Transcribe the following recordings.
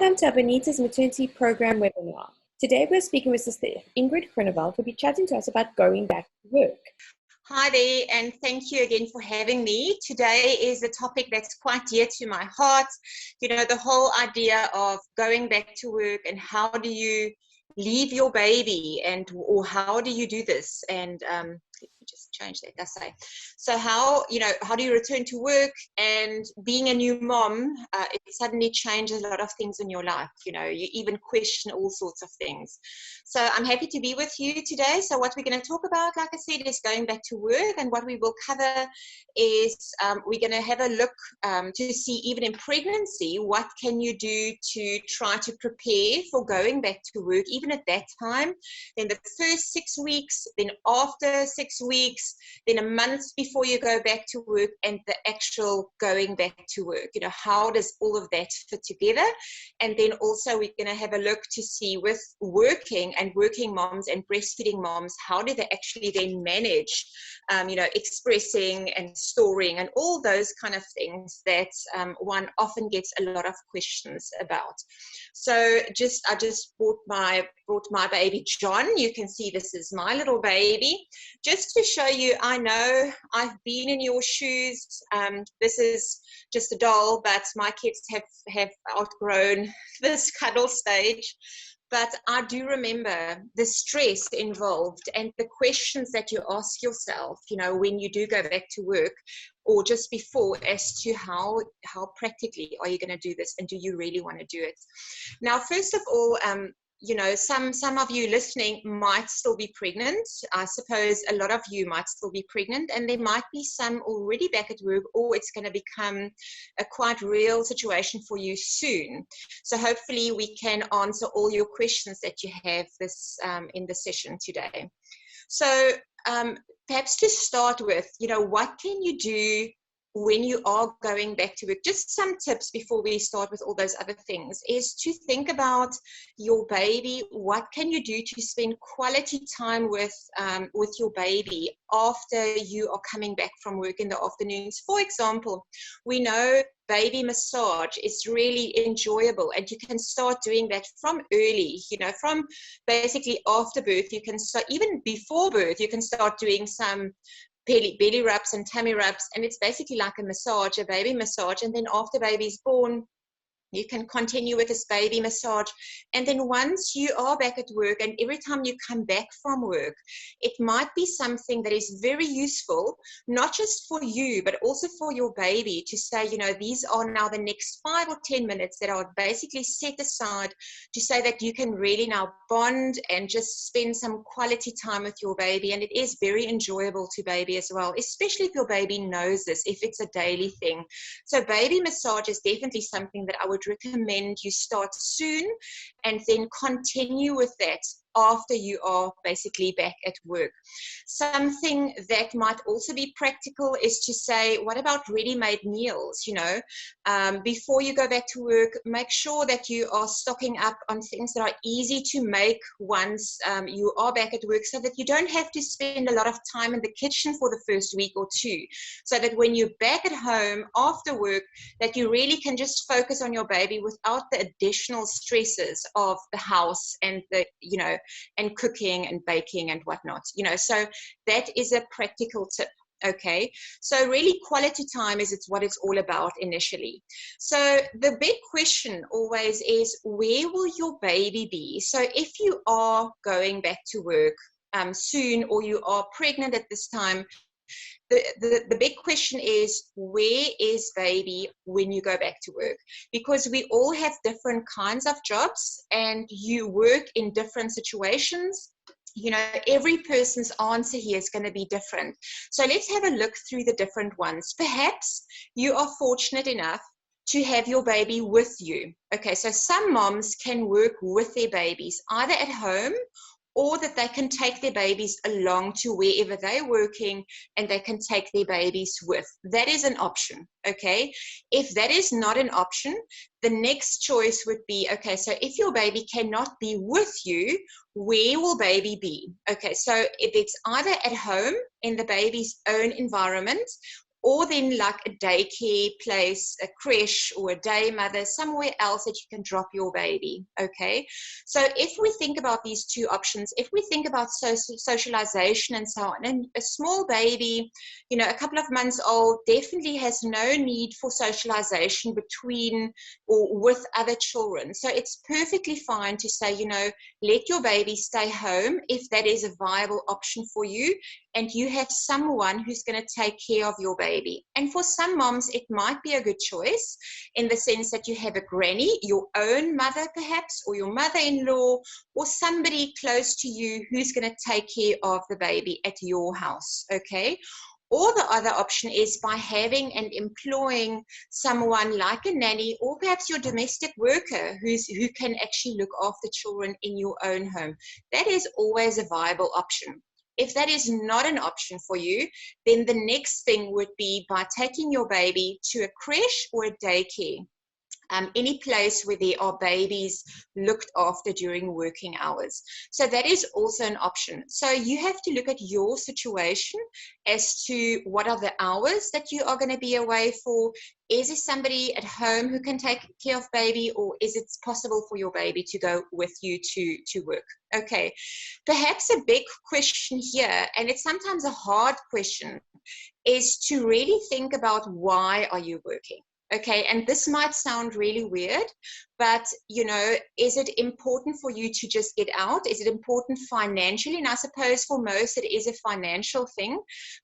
Welcome to our Benita's Maternity Program webinar. Today we're speaking with Sr Ingrid who'll be chatting to us about going back to work. Hi there, and thank you again for having me. Today is a topic that's quite dear to my heart. You know, the whole idea of going back to work and how do you leave your baby or how do you do this? And let me just change that, I say. So how do you return to work? And being a new mom, it suddenly changes a lot of things in your life. You know, you even question all sorts of things. So I'm happy to be with you today. So what we're going to talk about, like I said, is going back to work. And what we will cover is we're going to have a look to see, even in pregnancy, what can you do to try to prepare for going back to work, even at that time. Then the first 6 weeks, then after 6 weeks, then a month before you go back to work, and the actual going back to work. You know, how does all of that fit together? And then also we're going to have a look to see with working moms and breastfeeding moms, how do they actually then manage, expressing and storing and all those kind of things that one often gets a lot of questions about. So I just brought my baby John. You can see this is my little baby. Just to show you, I know I've been in your shoes. This is just a doll, but my kids have outgrown this cuddle stage. But I do remember the stress involved and the questions that you ask yourself, you know, when you do go back to work or just before, as to how practically are you going to do this, and do you really want to do it? Now, first of all, you know, some of you listening might still be pregnant. I suppose a lot of you might still be pregnant, and there might be some already back at work, or it's going to become a quite real situation for you soon. So hopefully we can answer all your questions that you have in the session today. So perhaps to start with, you know, what can you do when you are going back to work? Just some tips before we start with all those other things is to think about your baby. What can you do to spend quality time with your baby after you are coming back from work in the afternoons? For example, we know baby massage is really enjoyable, and you can start doing that from early, you know, from basically after birth. You can start, even before birth, you can start doing some belly rubs and tummy rubs, and it's basically like a massage, a baby massage. And then after baby's born, you can continue with this baby massage. And then once you are back at work, and every time you come back from work, it might be something that is very useful, not just for you, but also for your baby, to say, you know, these are now the next 5 or 10 minutes that are basically set aside to say that you can really now bond and just spend some quality time with your baby. And it is very enjoyable to baby as well, especially if your baby knows this, if it's a daily thing. So baby massage is definitely something that I would recommend you start soon, and then continue with that after you are basically back at work. Something that might also be practical is to say, what about ready-made meals? You know, before you go back to work, make sure that you are stocking up on things that are easy to make once you are back at work, so that you don't have to spend a lot of time in the kitchen for the first week or two, so that when you're back at home after work, that you really can just focus on your baby without the additional stresses of the house and and cooking and baking and whatnot, you know. So that is a practical tip. Okay, so really quality time is what it's all about initially. So the big question always is, where will your baby be? So if you are going back to work soon, or you are pregnant at this time, the big question is, where is baby when you go back to work? Because we all have different kinds of jobs, and you work in different situations. You know, every person's answer here is going to be different. So let's have a look through the different ones. Perhaps you are fortunate enough to have your baby with you. Okay, so some moms can work with their babies either at home, or that they can take their babies along to wherever they're working, and they can take their babies with. That is an option, okay? If that is not an option, the next choice would be, okay, so if your baby cannot be with you, where will baby be? Okay, so if it's either at home in the baby's own environment, or then like a daycare place, a creche or a day mother, somewhere else that you can drop your baby, okay? So if we think about these two options, if we think about socialization and so on, and a small baby, you know, a couple of months old, definitely has no need for socialization between or with other children. So it's perfectly fine to say, you know, let your baby stay home if that is a viable option for you, and you have someone who's going to take care of your baby. And for some moms, it might be a good choice in the sense that you have a granny, your own mother perhaps, or your mother-in-law, or somebody close to you who's going to take care of the baby at your house, okay? Or the other option is by having and employing someone like a nanny, or perhaps your domestic worker who can actually look after children in your own home. That is always a viable option. If that is not an option for you, then the next thing would be by taking your baby to a creche or a daycare. Any place where there are babies looked after during working hours. So that is also an option. So you have to look at your situation as to what are the hours that you are going to be away for. Is there somebody at home who can take care of baby, or is it possible for your baby to go with you to work? Okay, perhaps a big question here, and it's sometimes a hard question, is to really think about why are you working? Okay, and this might sound really weird, but, you know, is it important for you to just get out? Is it important financially? And I suppose for most it is a financial thing,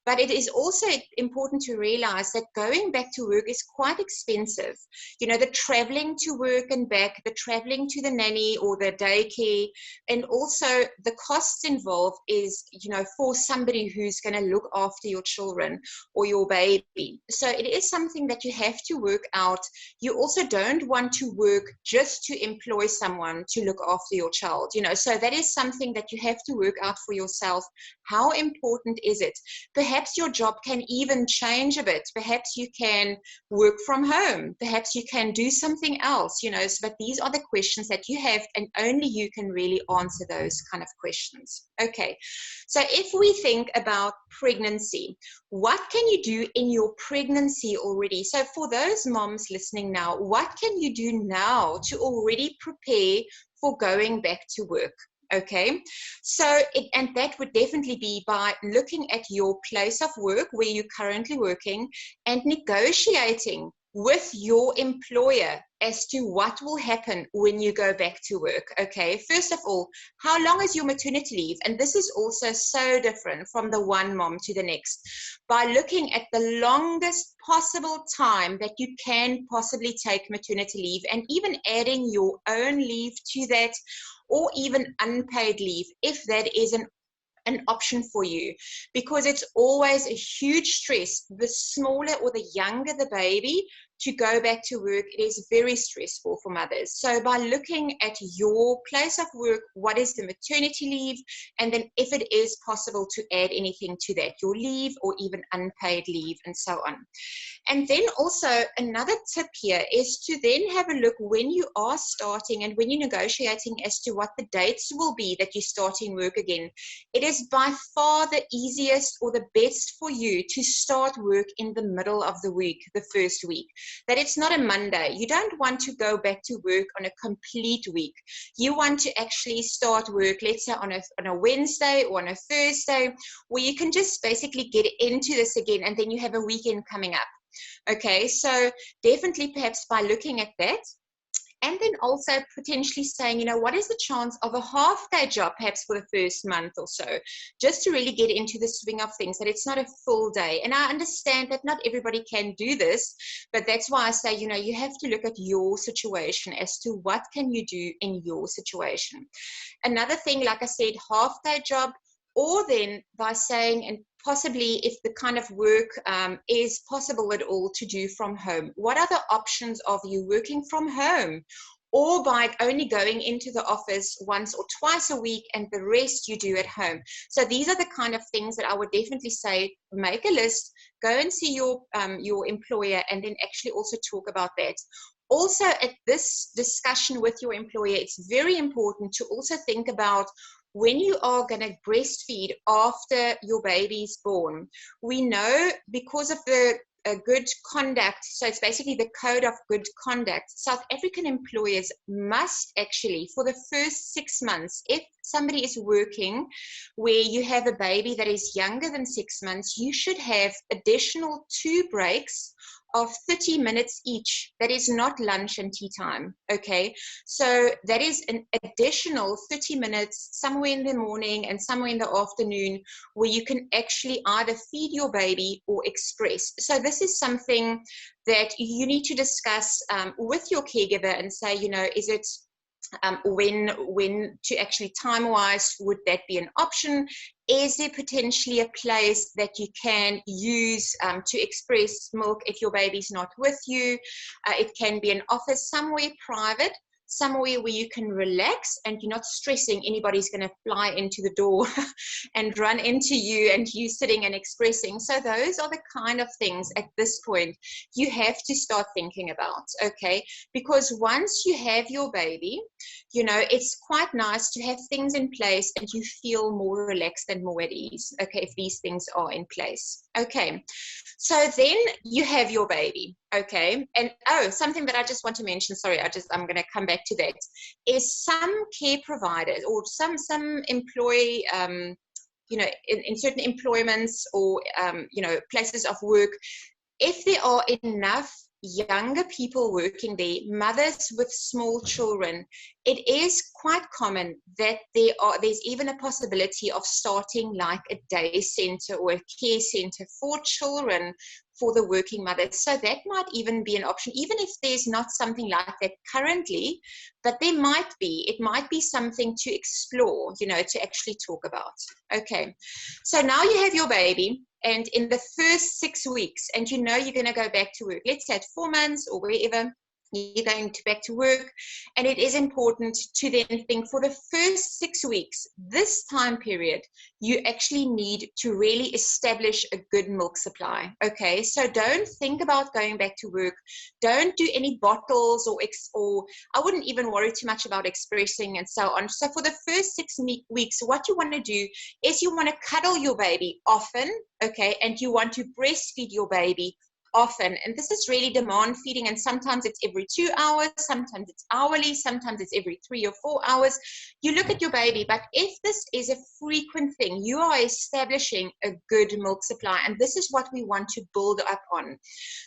but it is also important to realize that going back to work is quite expensive. You know, the traveling to work and back, the traveling to the nanny or the daycare, and also the costs involved is, you know, for somebody who's going to look after your children or your baby. So it is something that you have to work out. You also don't want to work just to employ someone to look after your child, you know, so that is something that you have to work out for yourself. How important is it? Perhaps your job can even change a bit. Perhaps you can work from home. Perhaps you can do something else, you know, so, but these are the questions that you have, and only you can really answer those kind of questions. Okay, so if we think about pregnancy, what can you do in your pregnancy already? So for those moms listening now, what can you do now to already prepare for going back to work? Okay, so and that would definitely be by looking at your place of work where you're currently working and negotiating with your employer as to what will happen when you go back to work. Okay, first of all, how long is your maternity leave? And this is also so different from the one mom to the next. By looking at the longest possible time that you can possibly take maternity leave, and even adding your own leave to that, or even unpaid leave, if that is an option for you, because it's always a huge stress. The smaller or the younger the baby, to go back to work, it is very stressful for mothers. So by looking at your place of work, what is the maternity leave, and then if it is possible to add anything to that, your leave or even unpaid leave and so on. And then also another tip here is to then have a look when you are starting and when you're negotiating as to what the dates will be that you're starting work again. It is by far the easiest or the best for you to start work in the middle of the week, the first week. That it's not a Monday. You don't want to go back to work on a complete week. You want to actually start work, let's say on a Wednesday or on a Thursday, where you can just basically get into this again, and then you have a weekend coming up. Okay, so definitely perhaps by looking at that, and then also potentially saying, you know, what is the chance of a half-day job perhaps for the first month or so, just to really get into the swing of things, that it's not a full day. And I understand that not everybody can do this, but that's why I say, you know, you have to look at your situation as to what can you do in your situation. Another thing, like I said, half-day job, or then by saying, and possibly if the kind of work is possible at all to do from home, what are the options of you working from home, or by only going into the office once or twice a week and the rest you do at home. So these are the kind of things that I would definitely say, make a list, go and see your employer, and then actually also talk about that. Also, at this discussion with your employer, it's very important to also think about when you are going to breastfeed after your baby's born. We know because of the a good conduct, so it's basically the code of good conduct. South African employers must actually, for the first 6 months, if somebody is working where you have a baby that is younger than 6 months, you should have additional 2 breaks of 30 minutes each. That is not lunch and tea time, okay? So that is an additional 30 minutes somewhere in the morning and somewhere in the afternoon where you can actually either feed your baby or express. So this is something that you need to discuss with your caregiver and say, you know, is it when to actually time-wise, would that be an option? Is there potentially a place that you can use to express milk if your baby's not with you? It can be an office somewhere private, somewhere where you can relax and you're not stressing anybody's going to fly into the door and run into you and you sitting and expressing. So those are the kind of things at this point you have to start thinking about, okay? Because once you have your baby, you know, it's quite nice to have things in place and you feel more relaxed and more at ease, okay, if these things are in place. Okay, so then you have your baby, okay? And oh, something that I just want to mention, sorry, I'm going to come back to that, is some care providers or some employee, you know, in certain employments or, you know, places of work, if there are enough younger people working there, mothers with small children, it is quite common that there's even a possibility of starting like a day center or a care center for children for the working mothers. So that might even be an option, even if there's not something like that currently, but there might be. It might be something to explore, you know, to actually talk about. Okay, so now you have your baby, and in the first 6 weeks, and you know you're going to go back to work, let's say at 4 months or wherever, you're going back to work, and it is important to then think for the first 6 weeks, this time period, you actually need to really establish a good milk supply, okay? So don't think about going back to work. Don't do any bottles or I wouldn't even worry too much about expressing and so on. So for the first 6 weeks, what you want to do is you want to cuddle your baby often, okay? And you want to breastfeed your baby often, and this is really demand feeding, and sometimes it's every 2 hours, sometimes it's hourly, sometimes it's every 3 or 4 hours. You look at your baby, but if this is a frequent thing, you are establishing a good milk supply, and this is what we want to build up on.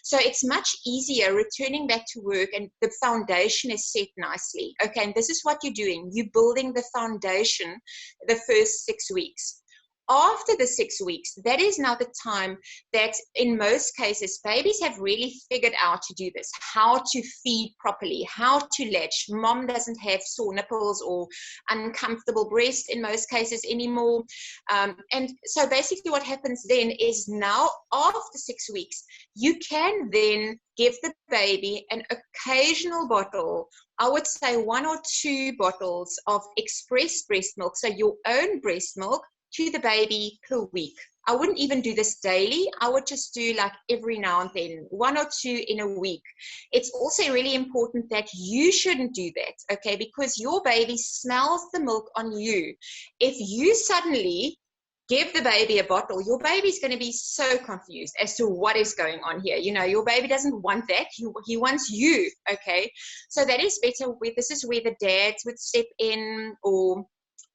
So it's much easier returning back to work and the foundation is set nicely, okay? And this is what you're doing. You're building the foundation the first 6 weeks. After the 6 weeks, that is now the time that in most cases, babies have really figured out to do this, how to feed properly, how to latch. Mom doesn't have sore nipples or uncomfortable breast in most cases anymore. And so basically what happens then is now after 6 weeks, you can then give the baby an occasional bottle, I would say 1 or 2 bottles of express breast milk, so your own breast milk, to the baby per week. I wouldn't even do this daily. I would just do like every now and then, 1 or 2 in a week. It's also really important that you shouldn't do that, okay? Because your baby smells the milk on you. If you suddenly give the baby a bottle, your baby's going to be so confused as to what is going on here. You know, your baby doesn't want that. He wants you, okay? So that is better. This is where the dads would step in, or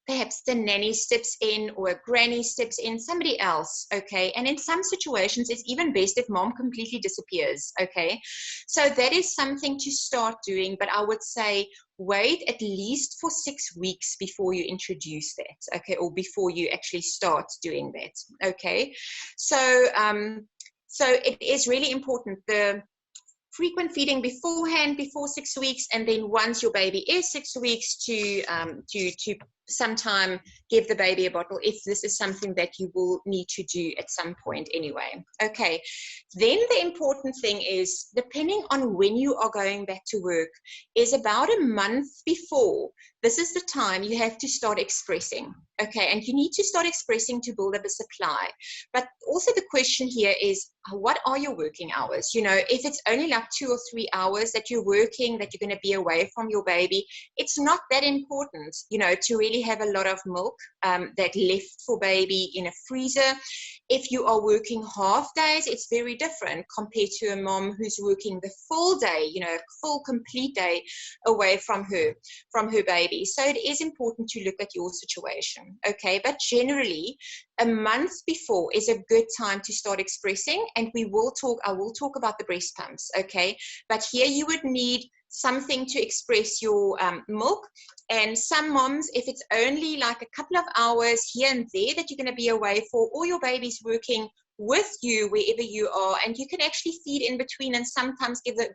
perhaps the nanny steps in, or a granny steps in, somebody else, okay? And in some situations, it's even best if mom completely disappears, okay? So that is something to start doing, but I would say wait at least for 6 weeks before you introduce that, okay? Or before you actually start doing that, okay? So, so it is really important, the frequent feeding beforehand, before 6 weeks, and then once your baby is 6 weeks, to sometime give the baby a bottle if this is something that you will need to do at some point anyway. Okay, then the important thing is, depending on when you are going back to work, is about a month before, this is the time you have to start expressing, okay? And you need to start expressing to build up a supply. But also the question here is, what are your working hours? You know, if it's only like 2 or 3 hours that you're working, that you're going to be away from your baby, it's not that important, you know, to really really have a lot of milk that left for baby in a freezer. If you are working half days, it's very different compared to a mom who's working the full day, you know, full complete day away from her baby. So it is important to look at your situation, okay? But generally, a month before is a good time to start expressing, and I will talk about the breast pumps, okay? But here you would need something to express your milk. And some moms, if it's only like a couple of hours here and there that you're going to be away for, or your baby's working with you wherever you are, and you can actually feed in between and sometimes give the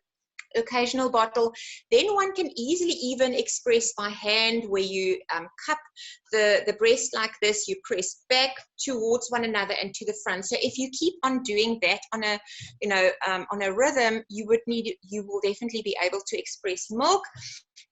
occasional bottle, then one can easily even express by hand, where you cup the breast like this, you press back towards one another and to the front. So if you keep on doing that on a, you know, on a rhythm, you will definitely be able to express milk.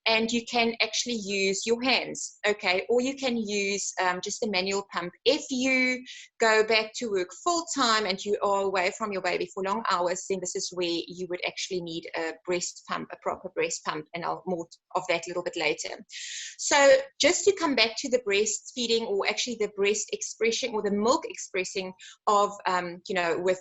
And you can actually use your hands, okay? Or you can use just a manual pump. If you go back to work full time and you are away from your baby for long hours, then this is where you would actually need a breast pump, a proper breast pump, and I'll more of that a little bit later. So just to come back to the breastfeeding, or actually the breast expression or the milk expressing of, you know, with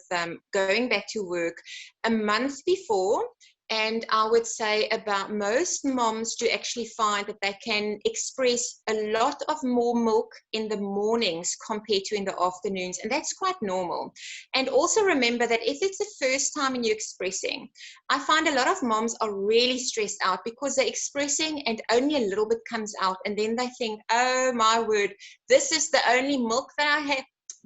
going back to work a month before. And I would say about most moms do actually find that they can express a lot of more milk in the mornings compared to in the afternoons. And that's quite normal. And also remember that if it's the first time and you're expressing, I find a lot of moms are really stressed out because they're expressing and only a little bit comes out. And then they think, oh my word, this is the only milk that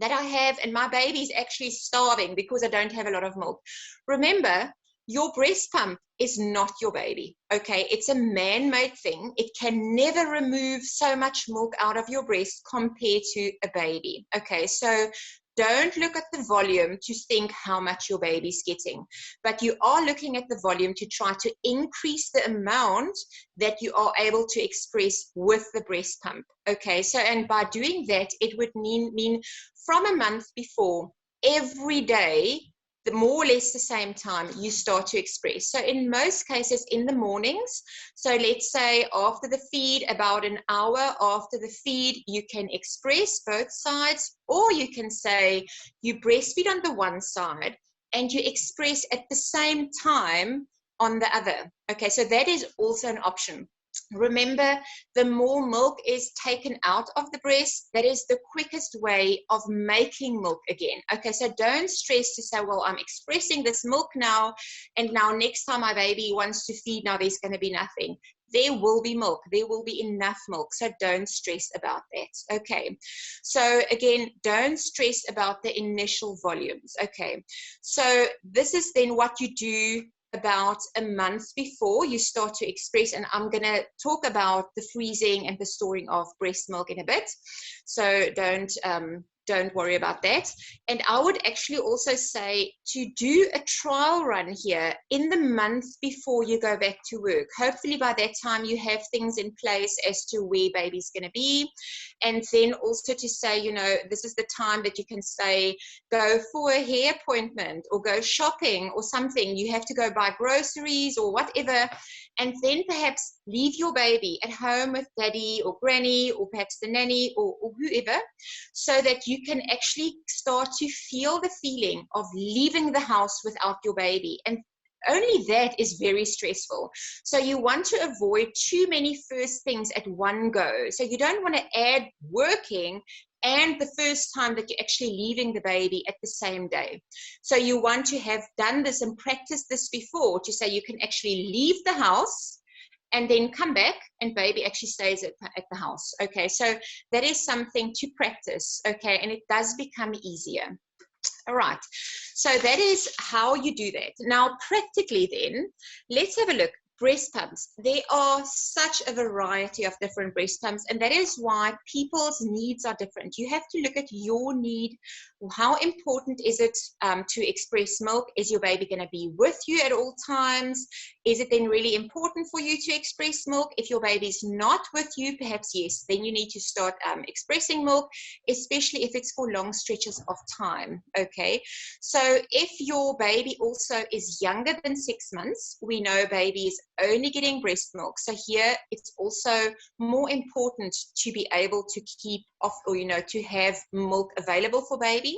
I have, and my baby's actually starving because I don't have a lot of milk. Remember, your breast pump is not your baby, okay? It's a man-made thing. It can never remove so much milk out of your breast compared to a baby, okay? So don't look at the volume to think how much your baby's getting, but you are looking at the volume to try to increase the amount that you are able to express with the breast pump, okay? So, and by doing that, it would mean from a month before, every day, the more or less the same time you start to express. So in most cases in the mornings, so let's say after the feed, about an hour after the feed, you can express both sides, or you can say you breastfeed on the one side and you express at the same time on the other. Okay, so that is also an option. Remember, the more milk is taken out of the breast, that is the quickest way of making milk again. Okay, so don't stress to say, well, I'm expressing this milk now, and now next time my baby wants to feed, now there's going to be nothing. There will be milk. There will be enough milk. So don't stress about that. Okay. So again, don't stress about the initial volumes. Okay. So this is then what you do about a month before you start to express, and I'm going to talk about the freezing and the storing of breast milk in a bit, so don't worry about that. And I would actually also say to do a trial run here in the month before you go back to work. Hopefully by that time you have things in place as to where baby's going to be. And then also to say, you know, this is the time that you can say, go for a hair appointment or go shopping or something. You have to go buy groceries or whatever. And then perhaps leave your baby at home with daddy or granny or perhaps the nanny or whoever, so that you can actually start to feel the feeling of leaving the house without your baby. And only that is very stressful. So you want to avoid too many first things at one go. So you don't want to add working and the first time that you're actually leaving the baby at the same day. So you want to have done this and practiced this before, to say you can actually leave the house and then come back and baby actually stays at the house. Okay, so that is something to practice, okay, and it does become easier. All right, so that is how you do that. Now, practically then, let's have a look. Breast pumps. There are such a variety of different breast pumps, and that is why people's needs are different. You have to look at your need. How important is it to express milk? Is your baby going to be with you at all times? Is it then really important for you to express milk? If your baby's not with you, perhaps yes, then you need to start expressing milk, especially if it's for long stretches of time, okay? So if your baby also is younger than 6 months, we know babies only getting breast milk. So here it's also more important to be able to keep off, or, you know, to have milk available for baby.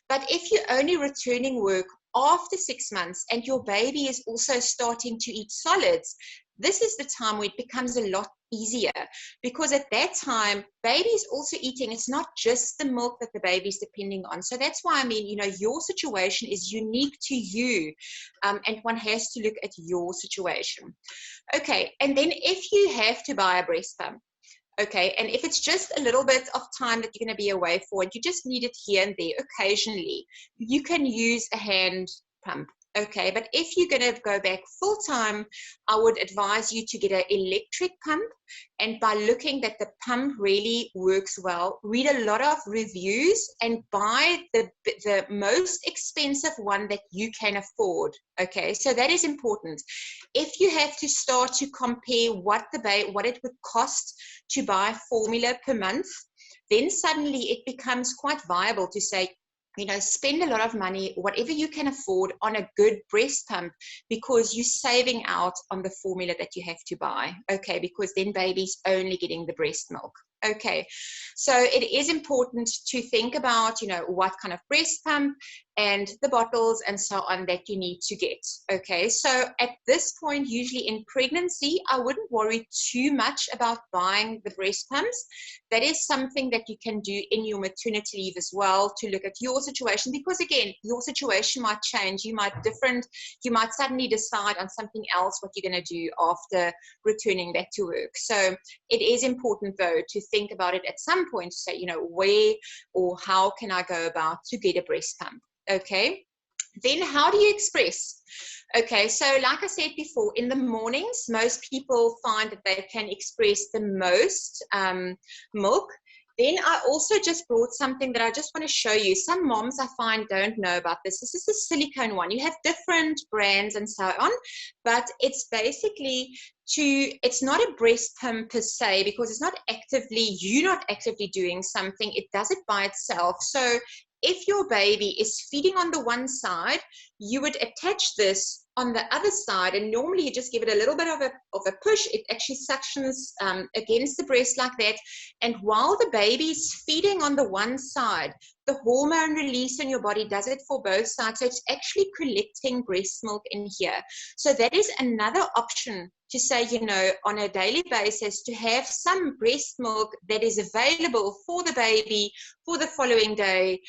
But if you're only returning work after 6 months and your baby is also starting to eat solids, this is the time where it becomes a lot easier, because at that time, baby's also eating. It's not just the milk that the baby's depending on. So that's why, I mean, you know, your situation is unique to you, and one has to look at your situation. Okay, and then if you have to buy a breast pump, okay, and if it's just a little bit of time that you're going to be away for, and you just need it here and there occasionally, you can use a hand pump. Okay, but if you're going to go back full time, I would advise you to get an electric pump. And by looking that the pump really works well, read a lot of reviews and buy the most expensive one that you can afford. Okay, so that is important. If you have to start to compare what it would cost to buy formula per month, then suddenly it becomes quite viable to say, you know, spend a lot of money, whatever you can afford, on a good breast pump, because you're saving out on the formula that you have to buy. Okay, because then baby's only getting the breast milk. Okay, so it is important to think about, you know, what kind of breast pump and the bottles and so on that you need to get. Okay, so at this point, usually in pregnancy, I wouldn't worry too much about buying the breast pumps. That is something that you can do in your maternity leave as well, to look at your situation, because again, your situation might change. You might suddenly decide on something else, what you're going to do after returning back to work. So it is important though to think about it at some point, to say, you know, where or how can I go about to get a breast pump. Okay, then how do you express? Okay, so like I said before, in the mornings, most people find that they can express the most milk. Then I also just brought something that I just want to show you. Some moms I find don't know about this. This is a silicone one. You have different brands and so on, but it's basically it's not a breast pump per se, because you're not actively doing something. It does it by itself. So if your baby is feeding on the one side, you would attach this on the other side, and normally you just give it a little bit of a push. It actually suctions against the breast like that, and while the baby is feeding on the one side, the hormone release in your body does it for both sides, so it's actually collecting breast milk in here. So that is another option to say, you know, on a daily basis, to have some breast milk that is available for the baby for the following day,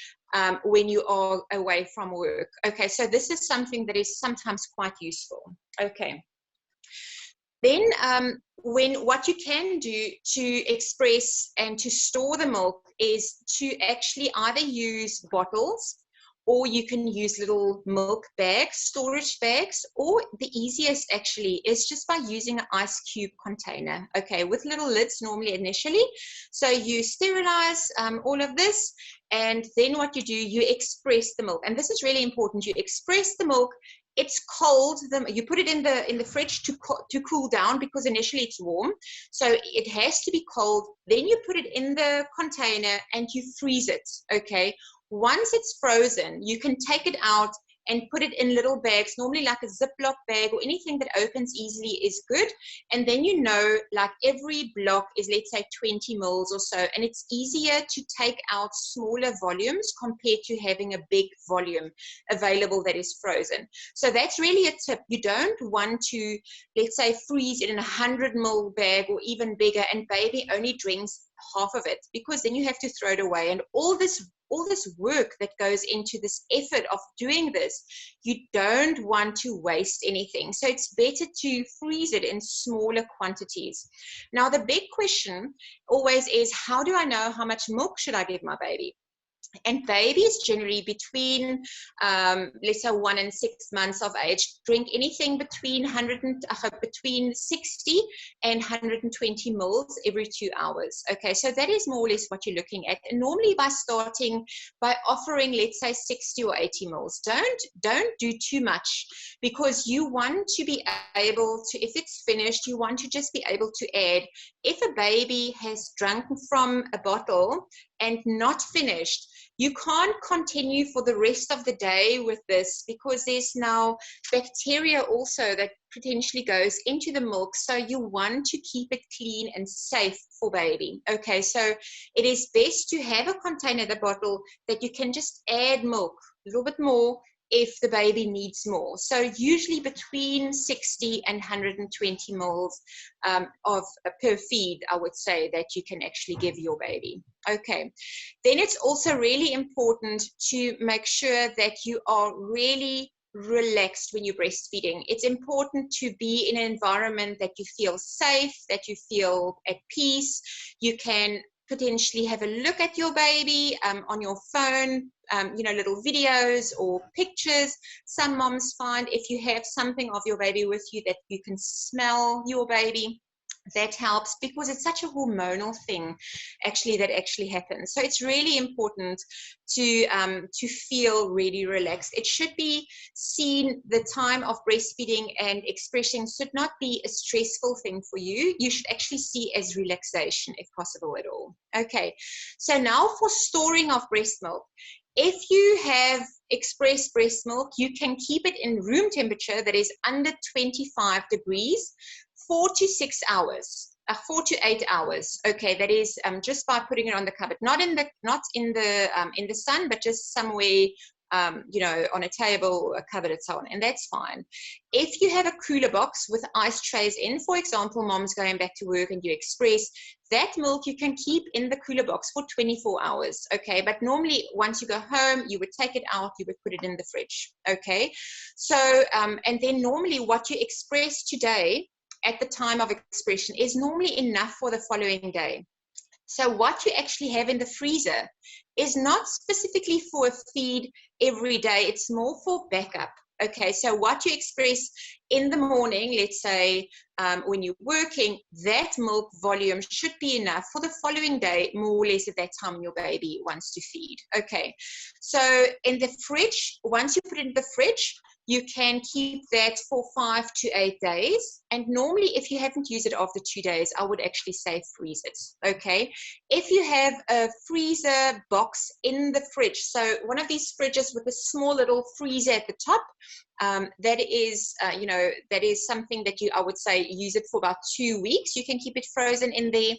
when you are away from work. Okay, so this is something that is sometimes quite useful. Okay. Then what you can do to express and to store the milk is to actually either use bottles, or you can use little milk bags, storage bags, or the easiest actually is just by using an ice cube container, okay, with little lids normally initially. So you sterilize all of this, and then what you do, you express the milk. And this is really important. You express the milk. It's cold. You put it in the fridge to cool down, because initially it's warm. So it has to be cold. Then you put it in the container and you freeze it, okay? Once it's frozen, you can take it out and put it in little bags, normally like a Ziploc bag, or anything that opens easily is good. And then, you know, like every block is, let's say, 20 mils or so, and it's easier to take out smaller volumes compared to having a big volume available that is frozen. So that's really a tip. You don't want to, let's say, freeze it in 100 mil bag or even bigger, and baby only drinks half of it, because then you have to throw it away. And all this work that goes into this effort of doing this, you don't want to waste anything. So it's better to freeze it in smaller quantities. Now, the big question always is, how do I know how much milk should I give my baby? And babies generally between, let's say, 1 and 6 months of age, drink anything between 60 and 120 mils every 2 hours. Okay, so that is more or less what you're looking at. And normally by offering, let's say, 60 or 80 mils, don't do too much, because you want to be able to, if it's finished, you want to just be able to add. If a baby has drunk from a bottle and not finished, You can't continue for the rest of the day with this because there's now bacteria also that potentially goes into the milk. So you want to keep it clean and safe for baby. Okay, so it is best to have a container, the bottle, that you can just add milk, a little bit more, if the baby needs more. So usually between 60 and 120 mils of per feed, I would say, that you can actually give your baby. Okay, then it's also really important to make sure that you are really relaxed when you're breastfeeding. It's important to be in an environment that you feel safe, that you feel at peace. You can potentially have a look at your baby on your phone, little videos or pictures. Some moms find if you have something of your baby with you that you can smell your baby, that helps, because it's such a hormonal thing actually that actually happens. So it's really important to feel really relaxed. It should be seen, the time of breastfeeding and expressing should not be a stressful thing for you. You should actually see as relaxation if possible at all. Okay, so now for storing of breast milk. If you have expressed breast milk, you can keep it in room temperature that is under 25 degrees, 4 to 6 hours, 4 to 8 hours. Okay, that is just by putting it on the cupboard, not in the sun, but just somewhere, on a table, a cupboard, and so on, and that's fine. If you have a cooler box with ice trays in, for example, mom's going back to work and you express, that milk you can keep in the cooler box for 24 hours, okay? But normally, once you go home, you would take it out, you would put it in the fridge, okay? So, and then normally what you express today at the time of expression is normally enough for the following day. So what you actually have in the freezer is not specifically for a feed every day, it's more for backup. Okay, so what you express in the morning, let's say when you're working, that milk volume should be enough for the following day, more or less at that time your baby wants to feed. Okay, so in the fridge, once you put it in the fridge, you can keep that for 5 to 8 days. And normally, if you haven't used it after 2 days, I would actually say freeze it, okay? If you have a freezer box in the fridge, so one of these fridges with a small little freezer at the top, that is something that I would say, use it for about 2 weeks. You can keep it frozen in there.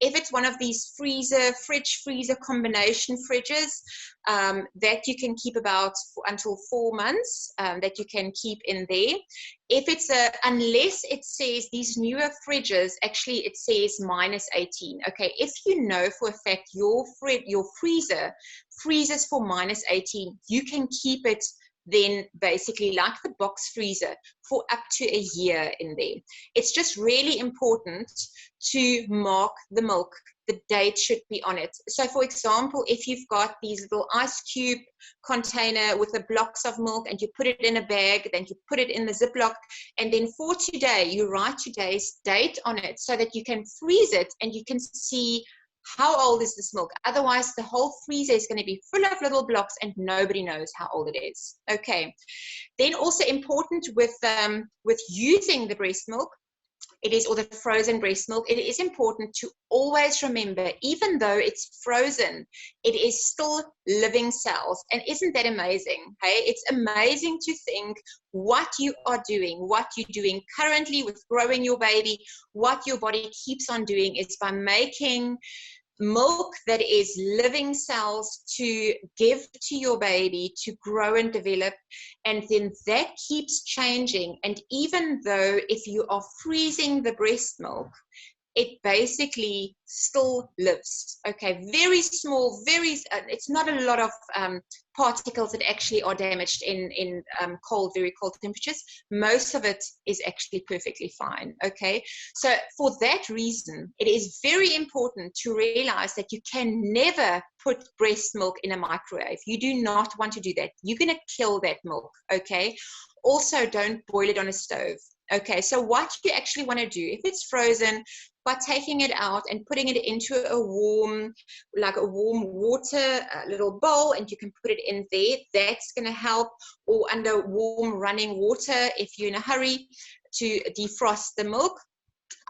If it's one of these fridge-freezer combination fridges, that you can keep until 4 months, that you can keep in there. If it's unless it says these newer fridges, actually it says -18. Okay, if you know for a fact your freezer freezes for -18, you can keep it then basically like the box freezer for up to a year in there. It's just really important to mark the milk. The date should be on it. So for example, if you've got these little ice cube container with the blocks of milk and you put it in a bag, then you put it in the Ziploc, and then for today, you write today's date on it so that you can freeze it and you can see how old is this milk. Otherwise, the whole freezer is going to be full of little blocks and nobody knows how old it is. Okay. Then also important with using the breast milk, or the frozen breast milk, it is important to always remember, even though it's frozen, it is still living cells. And isn't that amazing? Hey, it's amazing to think what you're doing currently with growing your baby. What your body keeps on doing is by making milk that is living cells to give to your baby to grow and develop, and then that keeps changing. And even though if you are freezing the breast milk, it basically still lives. Okay, very small, it's not a lot of particles that actually are damaged in very cold temperatures. Most of it is actually perfectly fine. Okay, so for that reason, it is very important to realize that you can never put breast milk in a microwave. You do not want to do that. You're going to kill that milk. Okay, also don't boil it on a stove. Okay, so what you actually want to do, if it's frozen, by taking it out and putting it into a warm water little bowl, and you can put it in there, that's going to help, or under warm running water if you're in a hurry to defrost the milk.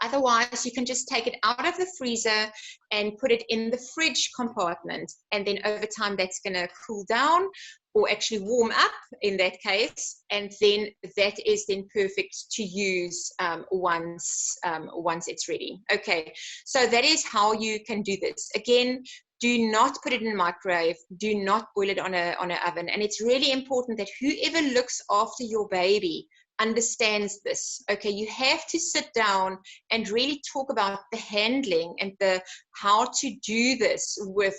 Otherwise, you can just take it out of the freezer and put it in the fridge compartment. And then over time, that's going to cool down or actually warm up in that case. And then that is then perfect to use once it's ready. Okay, so that is how you can do this. Again, do not put it in a microwave. Do not boil it on an oven. And it's really important that whoever looks after your baby understands this. Okay, you have to sit down and really talk about the handling and the how to do this with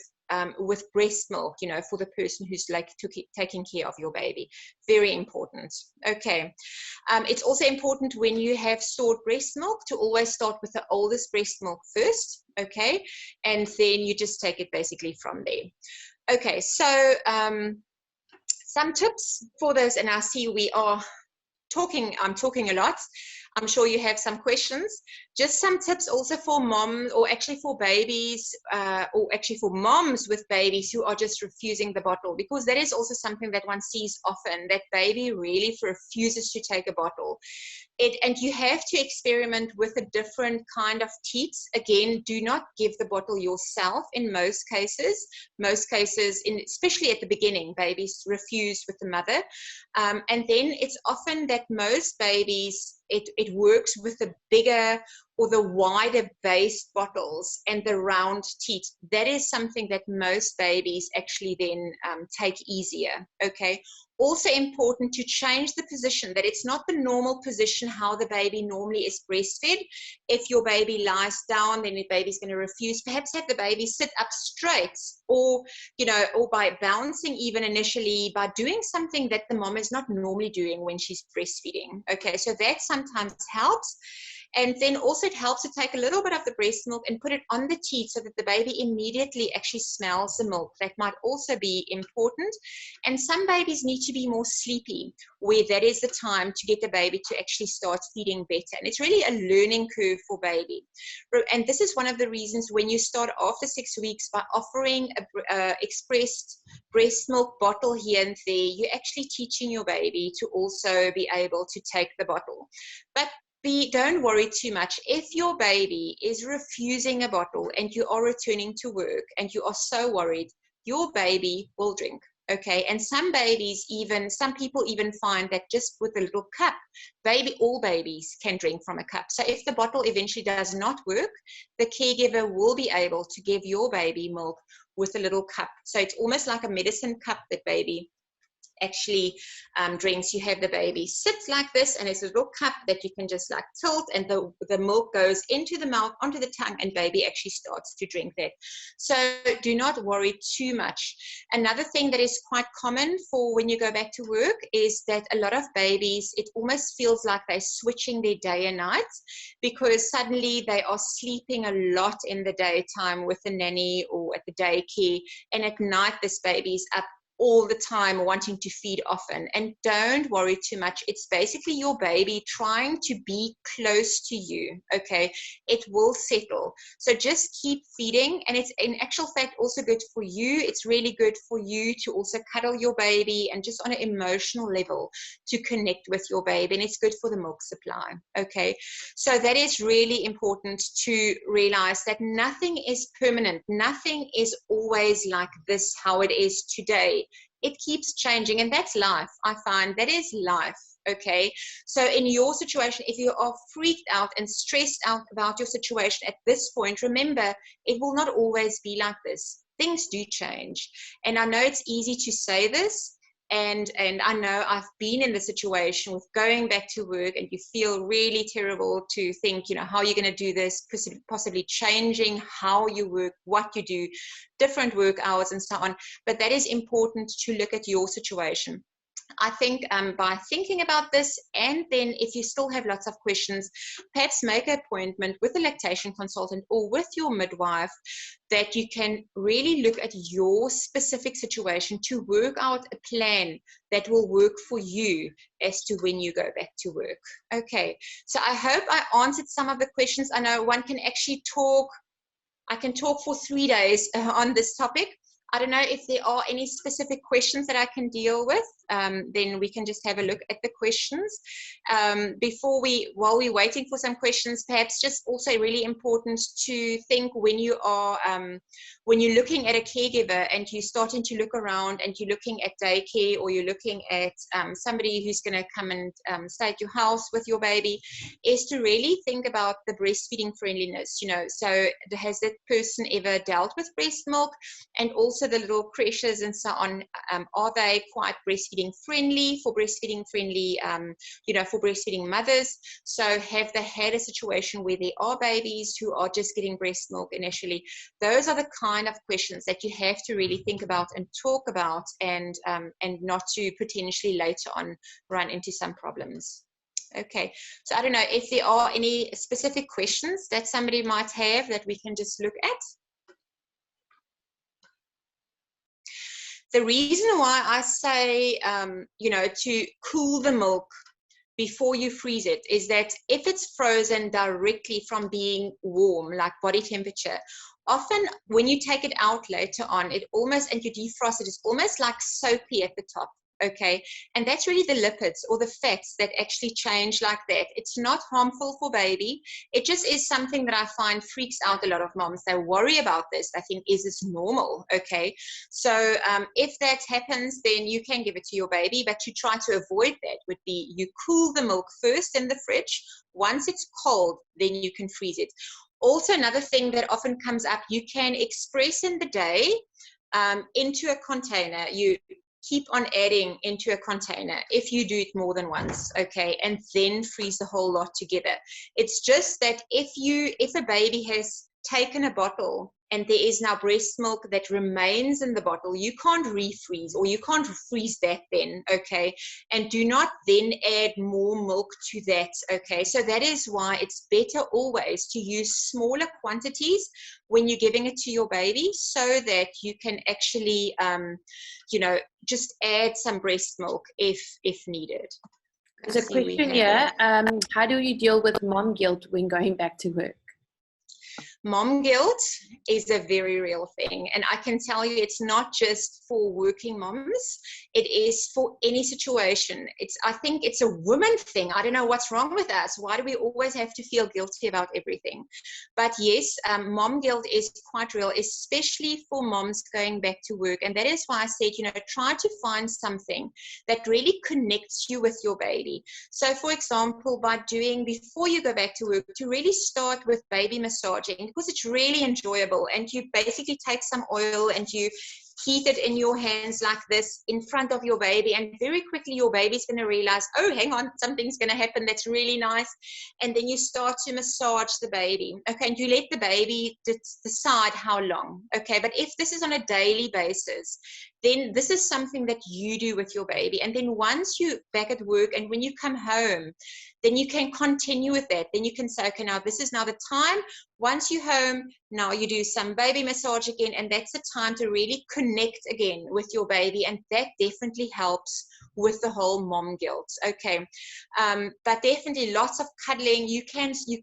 breast milk, you know, for the person who's like taking care of your baby. Very important. Okay, it's also important when you have stored breast milk to always start with the oldest breast milk first. Okay, and then you just take it basically from there. Okay, so some tips for this, and I see I'm talking a lot. I'm sure you have some questions. Just some tips also for moms, or actually for babies, or actually for moms with babies who are just refusing the bottle, because that is also something that one sees often, that baby really refuses to take a bottle. And you have to experiment with a different kind of teats. Again, do not give the bottle yourself in most cases. Most cases, especially at the beginning, babies refuse with the mother. And then it's often that most babies, it works with the bigger or the wider based bottles and the round teat. That is something that most babies actually then take easier. Okay. Also important to change the position, that it's not the normal position how the baby normally is breastfed. If your baby lies down, then the baby's going to refuse. Perhaps have the baby sit up straight, or, you know, or by bouncing even initially, by doing something that the mom is not normally doing when she's breastfeeding. Okay, so that sometimes helps. And then also it helps to take a little bit of the breast milk and put it on the teat so that the baby immediately actually smells the milk. That might also be important. And some babies need to be more sleepy, where that is the time to get the baby to actually start feeding better. And it's really a learning curve for baby. And this is one of the reasons when you start after 6 weeks by offering a expressed breast milk bottle here and there, you're actually teaching your baby to also be able to take the bottle. But don't worry too much. If your baby is refusing a bottle and you are returning to work and you are so worried, your baby will drink. Okay, and some people even find that just with a little cup, all babies can drink from a cup. So if the bottle eventually does not work, the caregiver will be able to give your baby milk with a little cup. So it's almost like a medicine cup that baby actually drinks. You have the baby sit like this, and it's a little cup that you can just like tilt, and the milk goes into the mouth, onto the tongue, and baby actually starts to drink that. So do not worry too much. Another thing that is quite common for when you go back to work is that a lot of babies, it almost feels like they're switching their day and night, because suddenly they are sleeping a lot in the daytime with the nanny or at the daycare, and at night this baby's up all the time wanting to feed often. And don't worry too much. It's basically your baby trying to be close to you. Okay, it will settle. So just keep feeding, and it's in actual fact also good for you. It's really good for you to also cuddle your baby and just on an emotional level to connect with your baby, and it's good for the milk supply. Okay, so that is really important to realize that nothing is permanent. Nothing is always like this, how it is today. It keeps changing, and that's life. I find that is life. Okay, so in your situation, if you are freaked out and stressed out about your situation at this point, remember, it will not always be like this. Things do change, and I know it's easy to say this, and I know I've been in the situation with going back to work, and you feel really terrible to think, you know, how you're going to do this, possibly changing how you work, what you do, different work hours and so on. But that is important to look at your situation. I think by thinking about this, and then if you still have lots of questions, perhaps make an appointment with a lactation consultant or with your midwife, that you can really look at your specific situation to work out a plan that will work for you as to when you go back to work. Okay, so I hope I answered some of the questions. I know one can actually talk, I can talk for 3 days on this topic. I don't know if there are any specific questions that I can deal with. Then we can just have a look at the questions. While we're waiting for some questions, perhaps just also really important to think when you're looking at a caregiver and you're starting to look around and you're looking at daycare, or you're looking at somebody who's going to come and stay at your house with your baby, is to really think about the breastfeeding friendliness. So has that person ever dealt with breast milk? And also the little creches and so on, are they quite breastfeeding friendly for breastfeeding mothers? So have they had a situation where there are babies who are just getting breast milk initially? Those are the kind of questions that you have to really think about and talk about, and not to potentially later on run into some problems. Okay, so I don't know if there are any specific questions that somebody might have that we can just look at. The reason why I say, to cool the milk before you freeze it is that if it's frozen directly from being warm, like body temperature, often when you take it out later on, and you defrost it, it's almost like soapy at the top. Okay, and that's really the lipids or the fats that actually change like that. It's not harmful for baby. It just is something that I find freaks out a lot of moms. They worry about this. They think, is this normal? Okay, so if that happens, then you can give it to your baby, but to try to avoid that would be you cool the milk first in the fridge. Once it's cold, then you can freeze it. Also, another thing that often comes up, you can express in the day into a container. You keep on adding into a container if you do it more than once, okay, and then freeze the whole lot together. It's just that if a baby has taken a bottle and there is now breast milk that remains in the bottle, you can't refreeze, or you can't freeze that then, okay, and do not then add more milk to that, okay. So that is why it's better always to use smaller quantities when you're giving it to your baby, so that you can actually just add some breast milk if needed. There's a question here. How do you deal with mom guilt when going back to work? Mom guilt is a very real thing, and I can tell you it's not just for working moms, it is for any situation. I think it's a woman thing. I don't know what's wrong with us. Why do we always have to feel guilty about everything? But yes, mom guilt is quite real, especially for moms going back to work. And that is why I said, try to find something that really connects you with your baby. So for example, before you go back to work, to really start with baby massaging, because it's really enjoyable, and you basically take some oil and you heat it in your hands like this in front of your baby, and very quickly your baby's going to realize, oh, hang on, something's going to happen that's really nice. And then you start to massage the baby, okay, and you let the baby decide how long, okay. But if this is on a daily basis, then this is something that you do with your baby. And then once you're back at work and when you come home, then you can continue with that. Then you can say, okay, now this is now the time. Once you're home, now you do some baby massage again, and that's the time to really connect again with your baby, and that definitely helps with the whole mom guilt, okay. But definitely lots of cuddling. You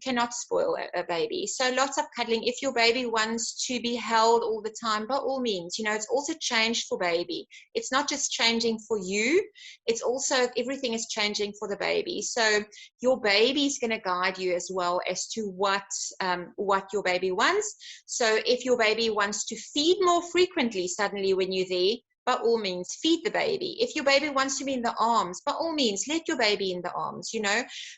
cannot spoil a baby, so lots of cuddling. If your baby wants to be held all the time, by all means, it's also changed for baby. It's not just changing for you, it's also everything is changing for the baby. So your baby is going to guide you as well as to what your baby wants. So if your baby wants to feed more frequently suddenly when you're there, by all means, feed the baby. If your baby wants to be in the arms, by all means, let your baby in the arms,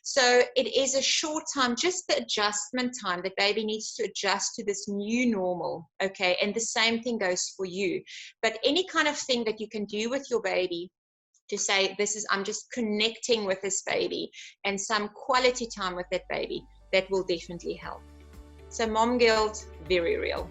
So it is a short time, just the adjustment time that baby needs to adjust to this new normal, okay? And the same thing goes for you. But any kind of thing that you can do with your baby to say, I'm just connecting with this baby, and some quality time with that baby, that will definitely help. So mom guilt, very real.